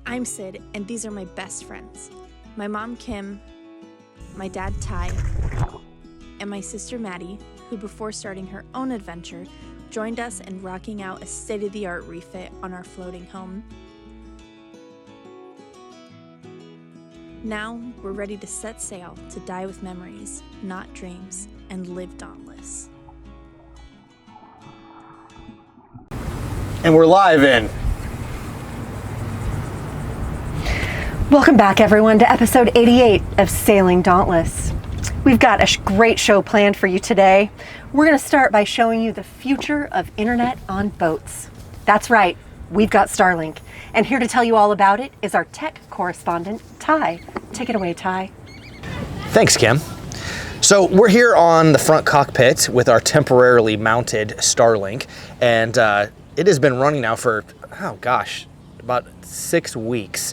I'm Sid, and these are my best friends. My mom, Kim, my dad, Ty, and my sister, Maddie, who before starting her own adventure, joined us in rocking out a state-of-the-art refit on our floating home. Now, we're ready to set sail to die with memories, not dreams, and live dauntless. And we're live in. Welcome back, everyone, to episode 88 of Sailing Dauntless. We've got a great show planned for you today. We're going to start by showing you the future of internet on boats. That's right, we've got Starlink. And here to tell you all about it is our tech correspondent, Ty. Take it away, Ty. Thanks, Kim. So we're here on the front cockpit with our temporarily mounted Starlink, and it has been running now for, about 6 weeks.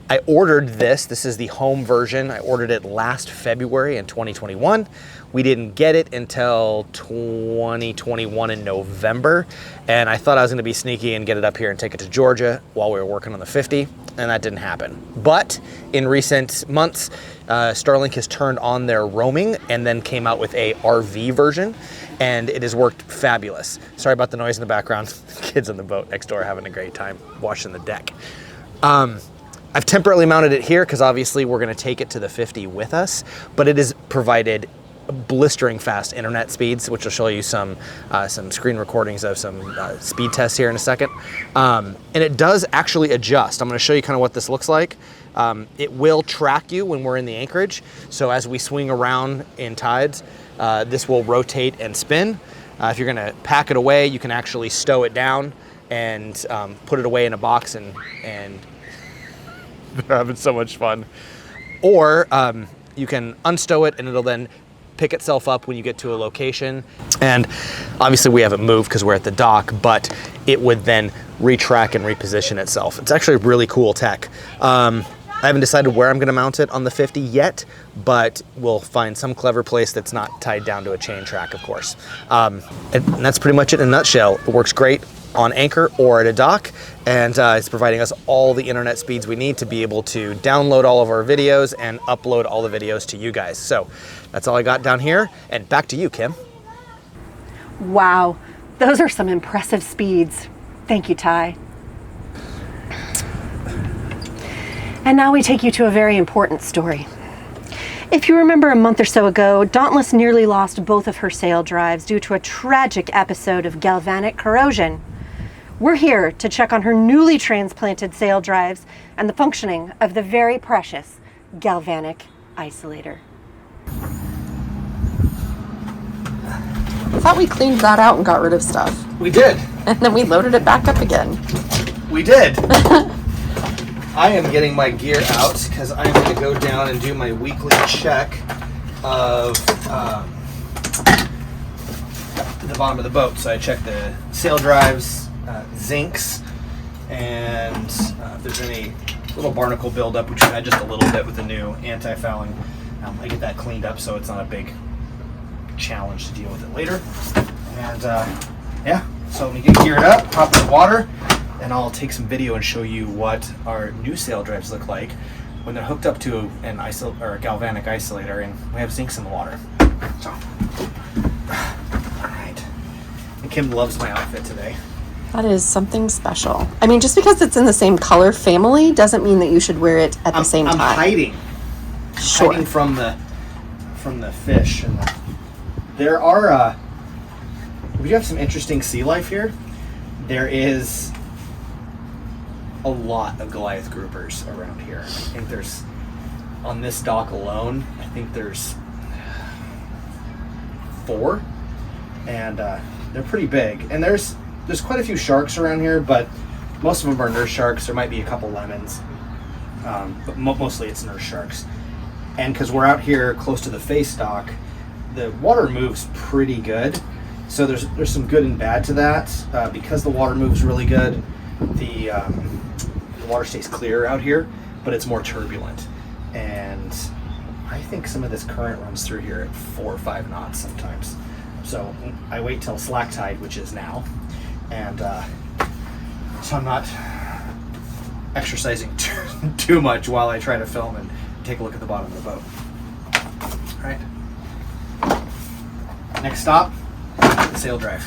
I ordered this. This is the home version. I ordered it last February in 2021. We didn't get it until 2021 in November, and I thought I was going to be sneaky and get it up here and take it to Georgia while we were working on the 50, and that didn't happen. But in recent months, Starlink has turned on their roaming and then came out with a RV version, and it has worked fabulous. Sorry about the noise in the background. Kids on the boat next door having a great time washing the deck. I've temporarily mounted it here because obviously we're going to take it to the 50 with us, but it has provided blistering fast internet speeds, which will show you some screen recordings of some speed tests here in a second. And it does actually adjust. I'm going to show you kind of what this looks like. It will track you when we're in the anchorage. So as we swing around in tides, this will rotate and spin. If you're going to pack it away, you can actually stow it down and put it away in a box and they're having so much fun. Or you can unstow it and it'll then pick itself up when you get to a location. And obviously we haven't moved because we're at the dock, but it would then retrack and reposition itself. It's actually really cool tech. I haven't decided where I'm going to mount it on the 50 yet, but we'll find some clever place that's not tied down to a chain track, of course. And that's pretty much it in a nutshell. It works great on anchor or at a dock, and it's providing us all the internet speeds we need to be able to download all of our videos and upload all the videos to you guys. So that's all I got down here, and back to you, Kim. Wow, those are some impressive speeds. Thank you, Ty. And now we take you to a very important story. If you remember a month or so ago, Dauntless nearly lost both of her sail drives due to a tragic episode of galvanic corrosion. We're here to check on her newly transplanted sail drives and the functioning of the very precious galvanic isolator. I thought we cleaned that out and got rid of stuff. We did. And then we loaded it back up again. We did. I am getting my gear out because I'm going to go down and do my weekly check of the bottom of the boat. So I check the sail drives, zincs, and if there's any little barnacle buildup, which we had just a little bit with the new anti-fouling. I get that cleaned up so it's not a big challenge to deal with it later. And so let me get geared up, hop in the water, and I'll take some video and show you what our new sail drives look like when they're hooked up to a galvanic isolator and we have zincs in the water. So, all right. And Kim loves my outfit today. That is something special. I mean, just because it's in the same color family doesn't mean that you should wear it at the same time. I'm hiding. Sure. Hiding from the fish. And there are we have some interesting sea life here. There is a lot of Goliath groupers around here. I think there's, on this dock alone, I think there's 4, and they're pretty big. And there's quite a few sharks around here, but most of them are nurse sharks. There might be a couple lemons, but mostly it's nurse sharks. And because we're out here close to the face dock, the water moves pretty good. So there's some good and bad to that. Because the water moves really good, the water stays clear out here, but it's more turbulent. And I think some of this current runs through here at 4 or 5 knots sometimes. So I wait till slack tide, which is now, and so I'm not exercising too much while I try to film and take a look at the bottom of the boat. All right. Next stop, the sail drive.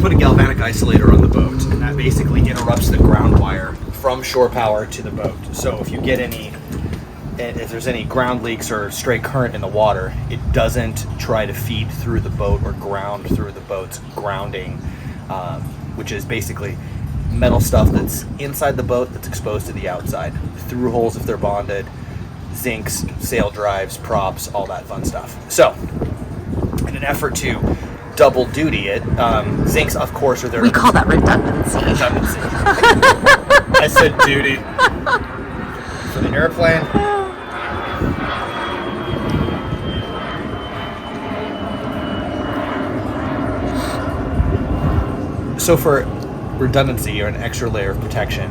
Put a galvanic isolator on the boat, and that basically interrupts the ground wire from shore power to the boat. So if there's any ground leaks or stray current in the water, it doesn't try to feed through the boat or ground through the boat's grounding, which is basically metal stuff that's inside the boat that's exposed to the outside. Through holes if they're bonded, zincs, sail drives, props, all that fun stuff. So, in an effort to double duty it, zincs, of course, are there. We call that redundancy. Redundancy. I said duty. For the airplane. So for redundancy, or an extra layer of protection,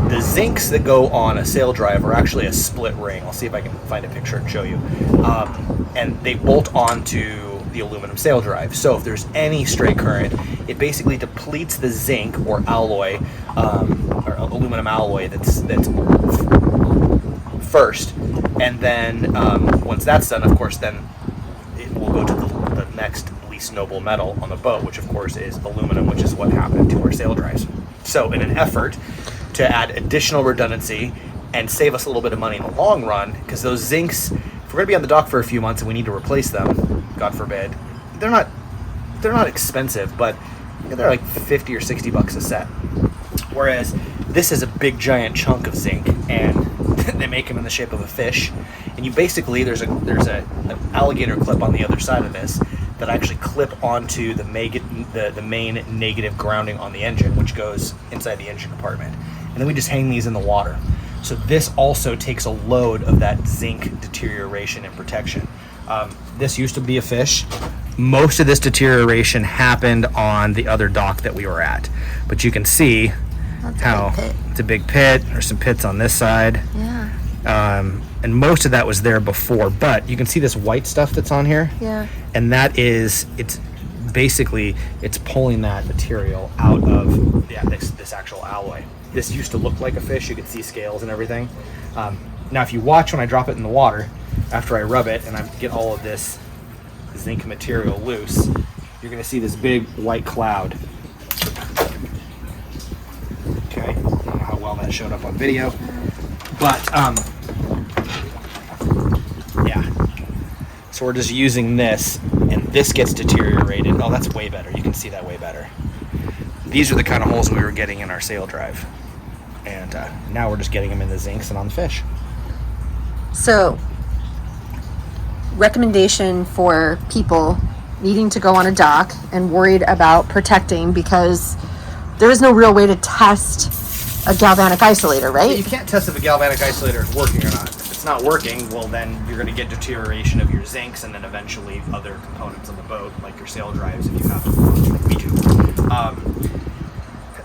the zincs that go on a sail drive are actually a split ring. I'll see if I can find a picture and show you. And they bolt onto the aluminum sail drive. So if there's any stray current, it basically depletes the zinc or alloy, or aluminum alloy that's first. And then once that's done, of course, then it will go to the next least noble metal on the boat, which of course is aluminum, which is what happened to our sail drives. So in an effort to add additional redundancy and save us a little bit of money in the long run, because those zincs, if we're going to be on the dock for a few months and we need to replace them, God forbid, they're not expensive, but they're like 50 or 60 bucks a set. Whereas this is a big giant chunk of zinc, and they make them in the shape of a fish, and you basically there's an alligator clip on the other side of this that actually clip onto the main negative grounding on the engine, which goes inside the engine compartment, and then we just hang these in the water. So this also takes a load of that zinc deterioration and protection. This used to be a fish. Most of this deterioration happened on the other dock that we were at, but you can see how it's a big pit. There's some pits on this side. Yeah. And most of that was there before, but you can see this white stuff that's on here. Yeah. And that is, it's pulling that material out of this actual alloy. This used to look like a fish. You could see scales and everything. Now, if you watch when I drop it in the water, after I rub it and I get all of this zinc material loose, you're going to see this big white cloud. Okay, I don't know how well that showed up on video, but yeah. So we're just using this, and this gets deteriorated. Oh, that's way better. You can see that way better. These are the kind of holes we were getting in our sail drive, and now we're just getting them in the zincs and on the fish. So, recommendation for people needing to go on a dock and worried about protecting, because there is no real way to test a galvanic isolator, right? You can't test if a galvanic isolator is working or not. If it's not working, well, then you're going to get deterioration of your zincs, and then eventually other components on the boat, like your sail drives, if you have them, like we do.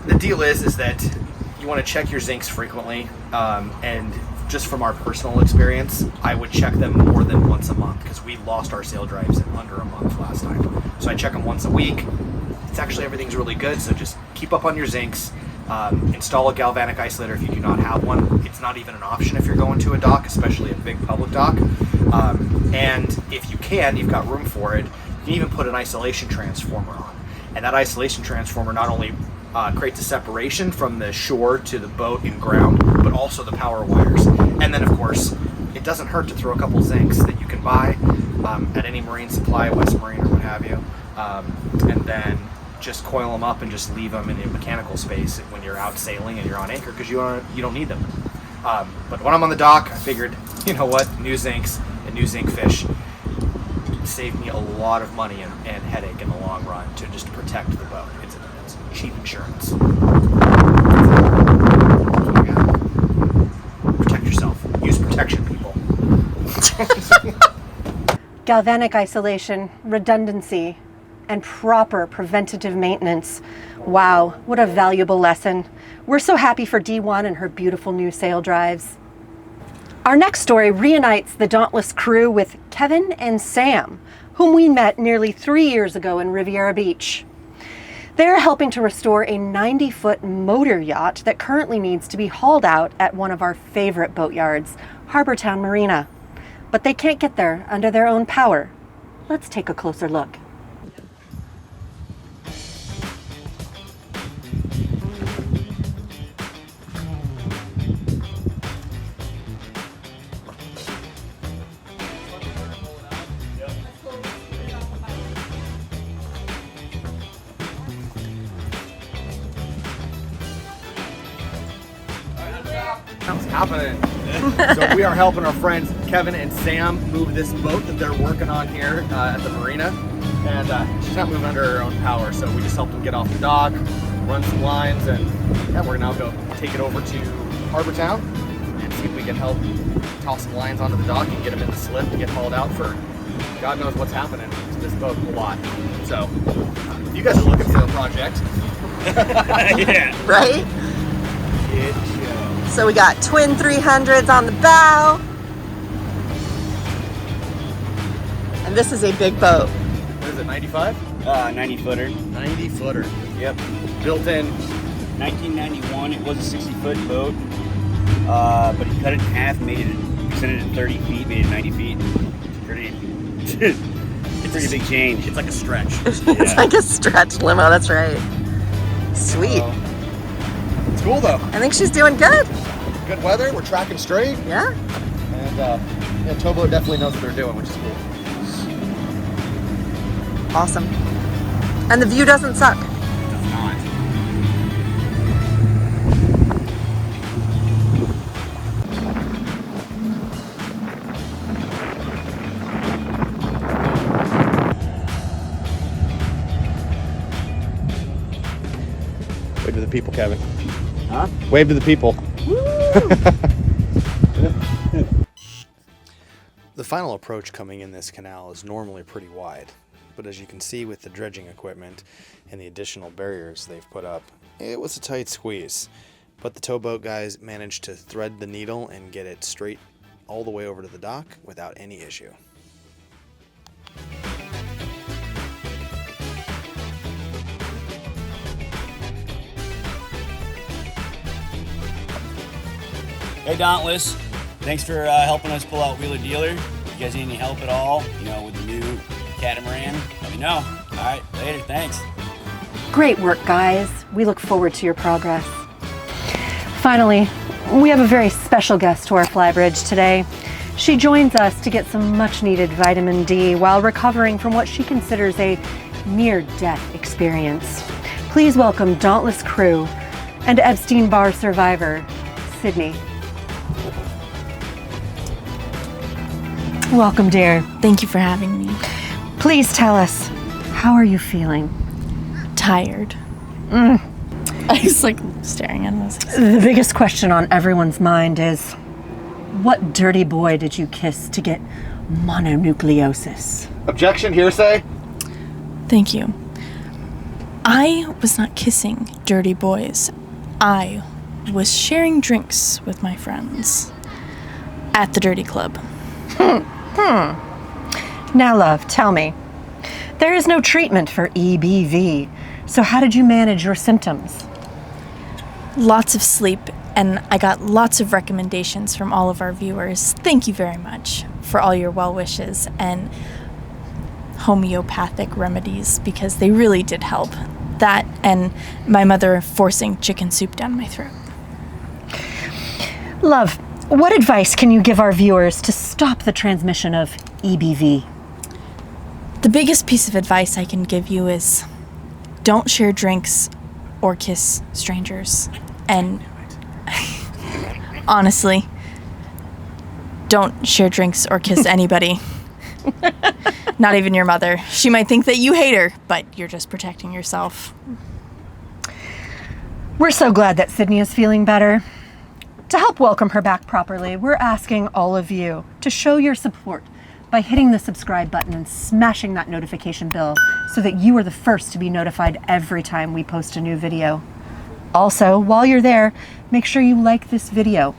The deal is that you want to check your zincs frequently, and just from our personal experience, I would check them more than once a month, because we lost our sail drives in under a month last time. So I check them once a week. It's actually, everything's really good, so just keep up on your zincs. Install a galvanic isolator if you do not have one. It's not even an option if you're going to a dock, especially a big public dock. And if you can, you've got room for it, you can even put an isolation transformer on. And that isolation transformer not only creates a separation from the shore to the boat and ground, but also the power wires. And then, of course, it doesn't hurt to throw a couple zincs that you can buy at any marine supply, West Marine or what have you, and then just coil them up and just leave them in the mechanical space when you're out sailing and you're on anchor, because you don't need them. But when I'm on the dock, I figured, you know what, new zincs and new zinc fish saved me a lot of money and headache in the long run to just protect the boat. It's cheap insurance. Protect yourself. Use protection, people. Galvanic isolation, redundancy, and proper preventative maintenance. Wow, what a valuable lesson. We're so happy for D1 and her beautiful new sail drives. Our next story reunites the Dauntless crew with Kevin and Sam, whom we met nearly 3 years ago in Riviera Beach. They're helping to restore a 90-foot motor yacht that currently needs to be hauled out at one of our favorite boatyards, Harbortown Marina. But they can't get there under their own power. Let's take a closer look. What's happening? So we are helping our friends Kevin and Sam move this boat that they're working on here at the marina, and she's not moving under her own power, so we just helped them get off the dock, run some lines, and yeah, we're gonna now go take it over to Harbortown and see if we can help toss some lines onto the dock and get them in the slip and get hauled out for God knows what's happening to this boat a lot. So if you guys are looking for a project, Yeah. Right? it shows. So we got twin 300s on the bow. And this is a big boat. What is it, 95? 90 footer. 90 footer. Yep. Built in. 1991. It was a 60-foot boat, but he cut it in half, extended it 30 feet, made it 90 feet. Pretty big change. It's like a stretch. It's like a stretch limo, that's right. Sweet. It's cool though. I think she's doing good. Good weather, we're tracking straight, Yeah. and yeah, Towboat definitely knows what they're doing, which is cool. Awesome. And the view doesn't suck. Does not. Wave to the people, Kevin. Huh? Wave to the people. The final approach coming in this canal is normally pretty wide, but as you can see with the dredging equipment and the additional barriers they've put up, it was a tight squeeze. But the towboat guys managed to thread the needle and get it straight all the way over to the dock without any issue. Hey, Dauntless. Thanks for helping us pull out Wheeler Dealer. If you guys need any help at all, with the new catamaran, let me know. All right, later. Thanks. Great work, guys. We look forward to your progress. Finally, we have a very special guest to our flybridge today. She joins us to get some much-needed vitamin D while recovering from what she considers a near-death experience. Please welcome Dauntless crew and Epstein Barr survivor, Sydney. Welcome, dear. Thank you for having me. Please tell us, how are you feeling? Tired. I was like staring at us. The biggest question on everyone's mind is, what dirty boy did you kiss to get mononucleosis? Objection, hearsay. Thank you. I was not kissing dirty boys. I was sharing drinks with my friends at the Dirty Club. Now, love, tell me. There is no treatment for EBV, so how did you manage your symptoms? lots of sleep, and I got lots of recommendations from all of our viewers. Thank you very much for all your well wishes and homeopathic remedies, because they really did help. That and my mother forcing chicken soup down my throat. Love, what advice can you give our viewers to stop the transmission of EBV? The biggest piece of advice I can give you is don't share drinks or kiss strangers. And honestly, don't share drinks or kiss anybody. Not even your mother. She might think that you hate her, but you're just protecting yourself. We're so glad that Sydney is feeling better. To help welcome her back properly, we're asking all of you to show your support by hitting the subscribe button and smashing that notification bell so that you are the first to be notified every time we post a new video. Also, while you're there, make sure you like this video.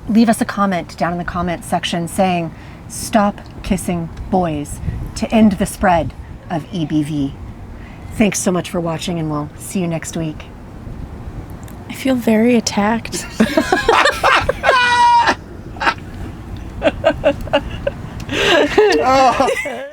Leave us a comment down in the comment section saying, "Stop kissing boys," to end the spread of EBV. Thanks so much for watching, and we'll see you next week. I feel very attacked. Oh.